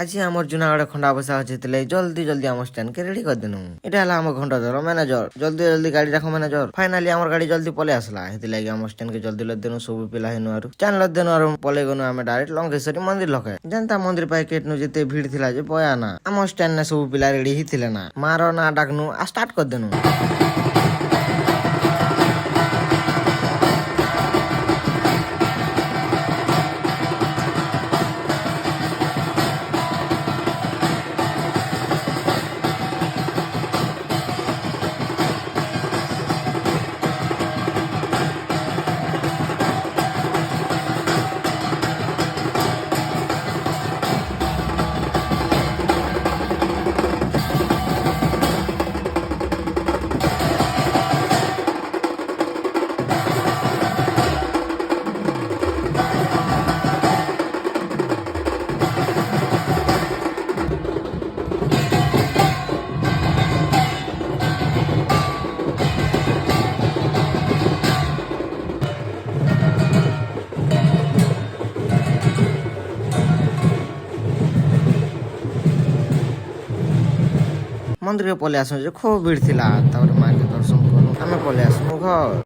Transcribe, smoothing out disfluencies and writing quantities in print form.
আজি আমার জুনাগড়ে খন্ডা বসা আছে তাহলে জলদি জলদি আমার স্ট্যান্ড কে রেডি করে দেনু। এটা হলো আমার ঘন্টা ধরো ম্যানেজর, জলদি জলদি গাড়ি রাখো ম্যানেজর। ফাইনালি আমার গাড়ি জলদি পলে আসলা, হেতি লাগি আমার স্ট্যান্ড কে জলদি লদ দেনু। সবু পিলা হেনু আর স্ট্যান্ড লদ দেনু আর পলে গনু আমি ডাইরেক্ট লঙ্কেশ্বরী মন্দির লকে। জানতা মন্দির পাই কেটনু যেতে ভিড় থিলা যে বয়া না, আমার স্ট্যান্ড না সবু পিলা রেডি হি থিলে না। মারো না ডাকনু আর স্টার্ট করে দেনু। মন্দিরে পলে আসুন যে খুব ভিড় ଥିଲା, তারপরে মাকে দর্শন করু আমি পলে আসুন ঘর।